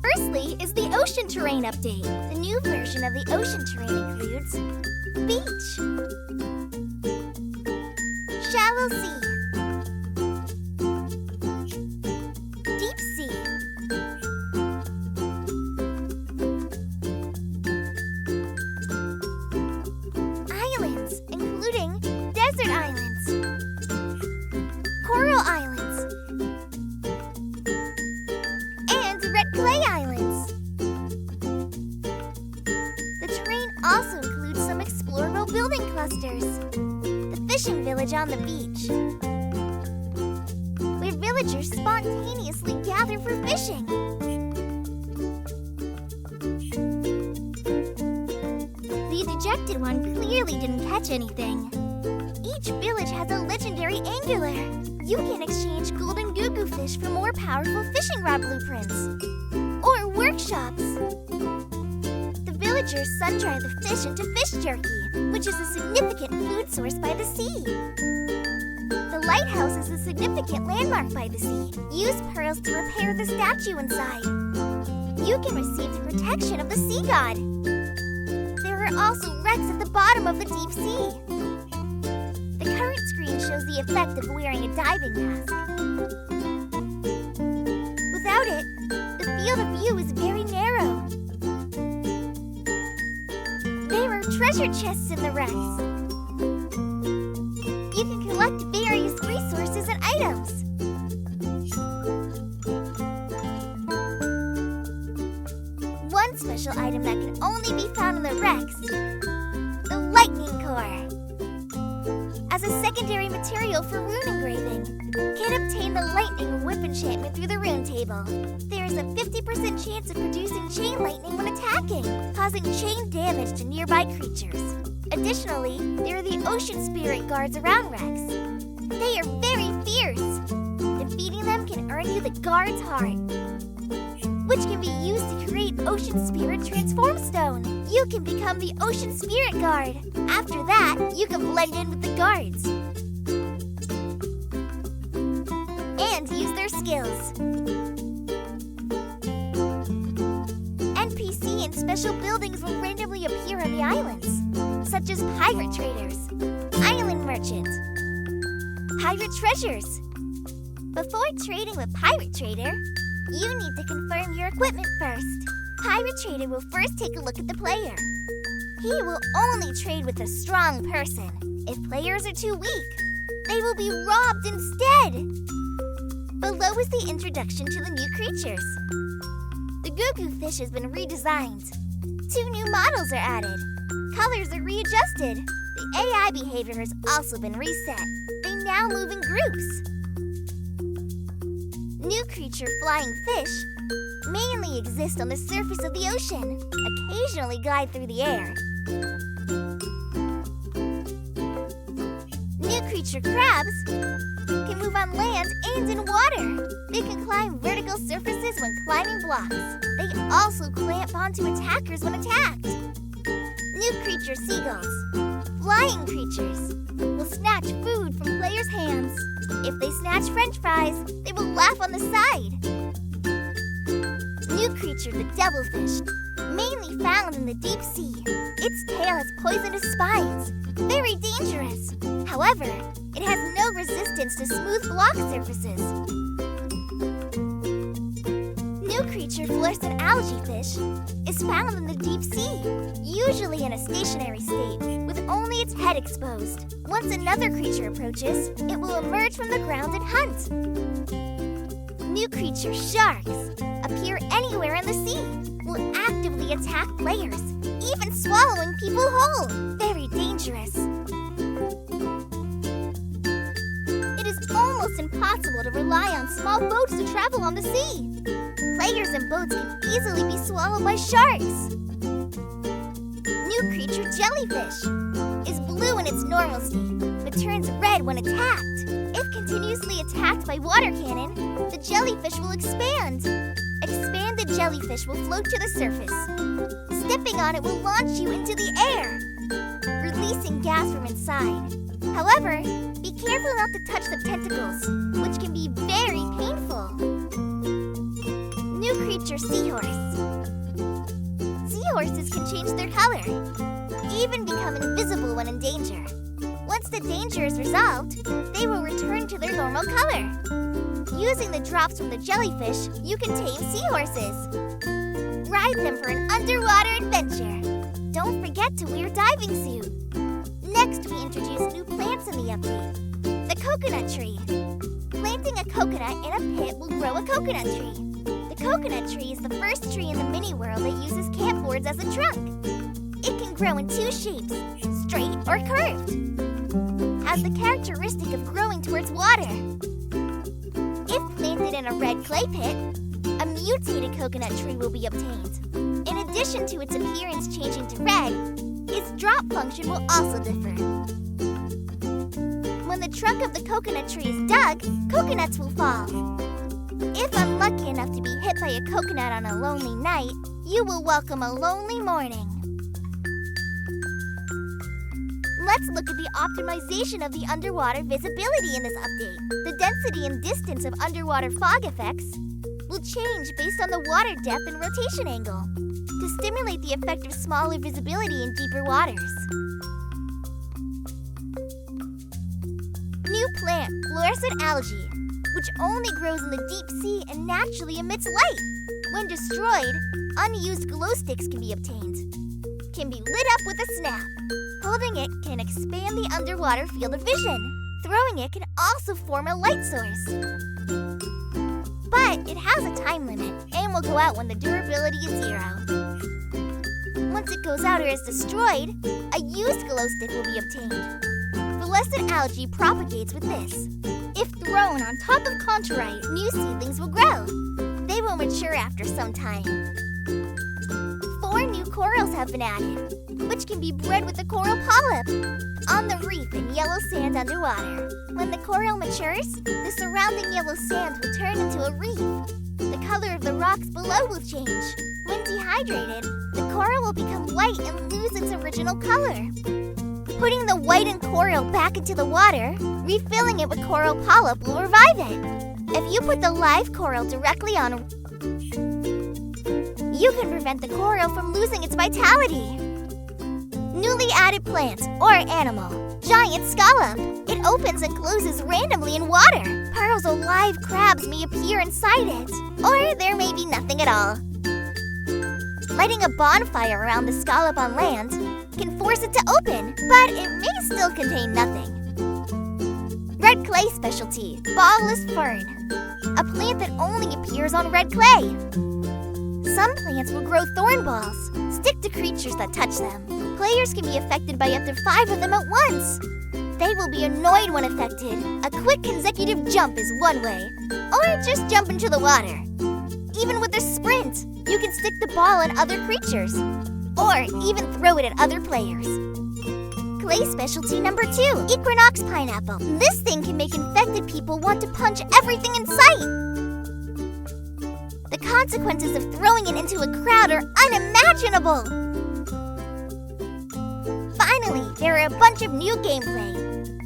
Firstly is the ocean terrain update. The new version of the ocean terrain includes beach, shallow sea, deep sea, islands, including desert islands, coral islands, and red clay islands. The terrain also includes some explorable building clusters. The fishing village on the beach, where villagers spontaneously gather for fishing. The dejected one clearly didn't catch anything. Each village has a legendary angler. You can exchange golden goo-goo fish for more powerful fishing rod blueprints or workshops. The villagers sun-dry the fish into fish jerky, which is a significant food source by the sea. The lighthouse is a significant landmark by the sea. Use pearls to repair the statue inside. You can receive the protection of the sea god. There are also wrecks at the bottom of the deep sea. The current screen shows the effect of wearing a diving mask. Without it, the field of view is very narrow. There are treasure chests in the wrecks. You can collect various resources and items. One special item that can only be found in the wrecks, the lightning core. As a secondary material for rune engraving, can obtain the lightning whip enchantment through the rune table. There is a 50% chance of producing chain lightning when attacking, causing chain damage to nearby creatures. Additionally, there are the ocean spirit guards around wrecks. They are very fierce. Defeating them can earn you the guard's heart, which can be used to create Ocean Spirit Transform Stone. You can become the Ocean Spirit Guard. After that, you can blend in with the guards and use their skills. NPC and special buildings will randomly appear on the islands, such as pirate traders, island merchant, pirate treasures. Before trading with Pirate Trader, you need to confirm your equipment first. Pirate Trader will first take a look at the player. He will only trade with a strong person. If players are too weak, they will be robbed instead. Below is the introduction to the new creatures. The goo-goo fish has been redesigned. 2 new models are added. Colors are readjusted. The AI behavior has also been reset. They now move in groups. New creature flying fish mainly exist on the surface of the ocean, occasionally glide through the air. New creature crabs can move on land and in water. They can climb vertical surfaces when climbing blocks. They also clamp onto attackers when attacked. New creature seagulls, flying creatures, will snatch food from players' hands. If they snatch french fries, they will laugh on the side. New creature, the devilfish, mainly found in the deep sea. Its tail has poisonous spines, very dangerous. However, it has no resistance to smooth block surfaces. New creature, fluorescent algae fish, is found in the deep sea, usually in a stationary state, with only its head exposed. Once another creature approaches, it will emerge from the ground and hunt. New creature, sharks, appear anywhere in the sea, will actively attack players, even swallowing people whole. Very dangerous. It is almost impossible to rely on small boats to travel on the sea. Players and boats can easily be swallowed by sharks. New creature, jellyfish, is blue in its normal state, but turns red when attacked. If continuously attacked by water cannon, the jellyfish will expand. Expanded jellyfish will float to the surface. Stepping on it will launch you into the air, releasing gas from inside. However, be careful not to touch the tentacles, which can be very painful. color, even become invisible when in danger. Once the danger is resolved, they will return to their normal color. Using the drops from the jellyfish, you can tame seahorses. Ride them for an underwater adventure. Don't forget to wear diving suit. Next, we introduce new plants in the update. The coconut tree. Planting a coconut in a pit will grow a coconut tree. The coconut tree is the first tree in the mini-world that uses camp-boards as a trunk. It can grow in two shapes, straight or curved. Has the characteristic of growing towards water. If planted in a red clay pit, a mutated coconut tree will be obtained. In addition to its appearance changing to red, its drop function will also differ. When the trunk of the coconut tree is dug, coconuts will fall. If unlucky enough to be hit by a coconut on a lonely night, you will welcome a lonely morning. Let's look at the optimization of the underwater visibility in this update. The density and distance of underwater fog effects will change based on the water depth and rotation angle to stimulate the effect of smaller visibility in deeper waters. New plant, fluorescent algae, which only grows in the deep sea and naturally emits light. When destroyed, unused glow sticks can be obtained. Can be lit up with a snap. Holding it can expand the underwater field of vision. Throwing it can also form a light source. But it has a time limit and will go out when the durability is 0. Once it goes out or is destroyed, a used glow stick will be obtained. Fluorescent algae propagates with this. If thrown on top of contorite, new seedlings will grow. They will mature after some time. 4 new corals have been added, which can be bred with a coral polyp on the reef in yellow sand underwater. When the coral matures, the surrounding yellow sand will turn into a reef. The color of the rocks below will change. When dehydrated, the coral will become white and lose its original color. Putting the whitened coral back into the water, refilling it with coral polyp will revive it. If you put the live coral directly on, you can prevent the coral from losing its vitality. Newly added plant or animal, giant scallop. It opens and closes randomly in water. Pearls of live crabs may appear inside it, or there may be nothing at all. Lighting a bonfire around the scallop on land can force it to open, but it may still contain nothing. Red clay specialty, ballless fern. A plant that only appears on red clay. Some plants will grow thorn balls, stick to creatures that touch them. Players can be affected by up to 5 of them at once. They will be annoyed when affected. A quick consecutive jump is one way, or just jump into the water. Even with a sprint, you can stick the ball on other creatures, or even throw it at other players. Clay specialty number 2, equinox pineapple. This thing can make infected people want to punch everything in sight. The consequences of throwing it into a crowd are unimaginable. Finally, there are a bunch of new gameplay.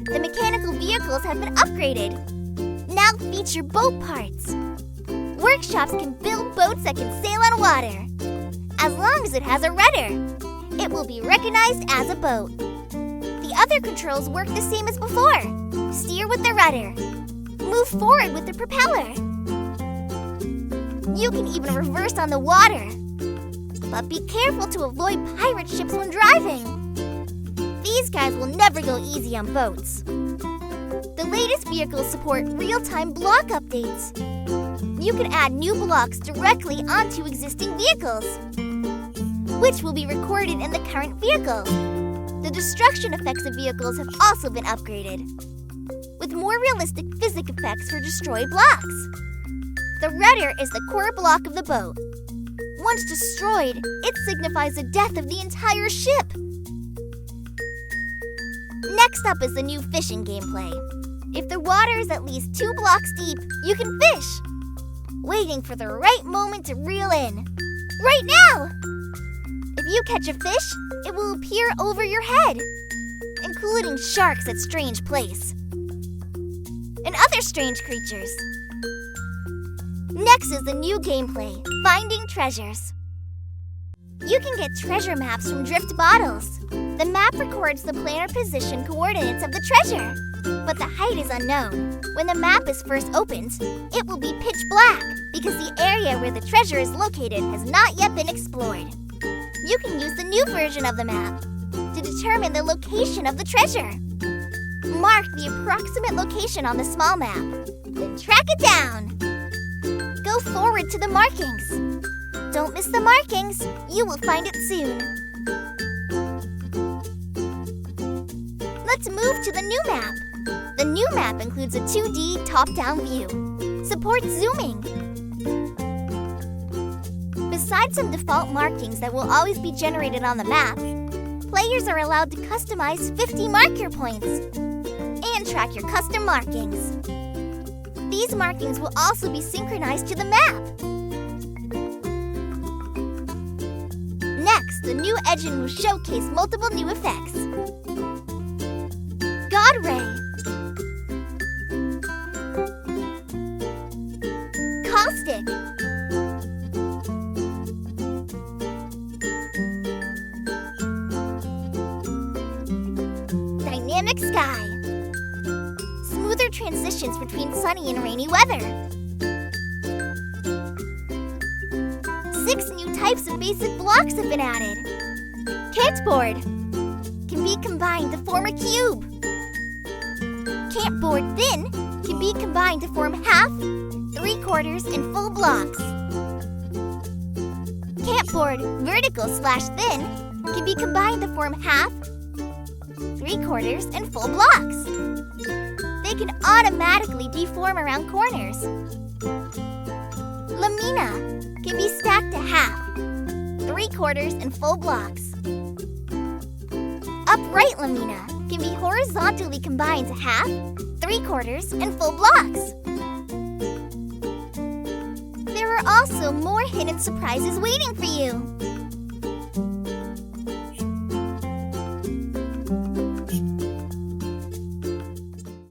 The mechanical vehicles have been upgraded. Now feature boat parts. Workshops can build boats that can sail on water. As long as it has a rudder, it will be recognized as a boat. The other controls work the same as before. Steer with the rudder. Move forward with the propeller. You can even reverse on the water. But be careful to avoid pirate ships when driving. These guys will never go easy on boats. The latest vehicles support real-time block updates. You can add new blocks directly onto existing vehicles, which will be recorded in the current vehicle. The destruction effects of vehicles have also been upgraded, with more realistic physics effects for destroyed blocks. The rudder is the core block of the boat. Once destroyed, it signifies the death of the entire ship. Next up is the new fishing gameplay. If the water is at least 2 blocks deep, you can fish, waiting for the right moment to reel in. Right now! If you catch a fish, it will appear over your head, including sharks at strange place, and other strange creatures. Next is the new gameplay, finding treasures. You can get treasure maps from drift bottles. The map records the planar position coordinates of the treasure, but the height is unknown. When the map is first opened, it will be pitch black because the area where the treasure is located has not yet been explored. You can use the new version of the map to determine the location of the treasure. Mark the approximate location on the small map, then track it down. Go forward to the markings. Don't miss the markings. You will find it soon. Let's move to the new map. The new map includes a 2D top-down view. Supports zooming. Besides some default markings that will always be generated on the map, players are allowed to customize 50 marker points and track your custom markings. These markings will also be synchronized to the map. Next, the new engine will showcase multiple new effects. God Ray, Caustic, Dynamic Sky, smoother transitions between sunny and rainy weather. 6 new types of basic blocks have been added. Cantboard can be combined to form a cube. Cantboard thin can be combined to form half, 3/4, and full blocks. Cantboard vertical/thin can be combined to form half, 3/4, and full blocks. They can automatically deform around corners. Lamina can be stacked to half, 3/4, and full blocks. Upright lamina can be horizontally combined to half, 3/4, and full blocks. There are also more hidden surprises waiting for you.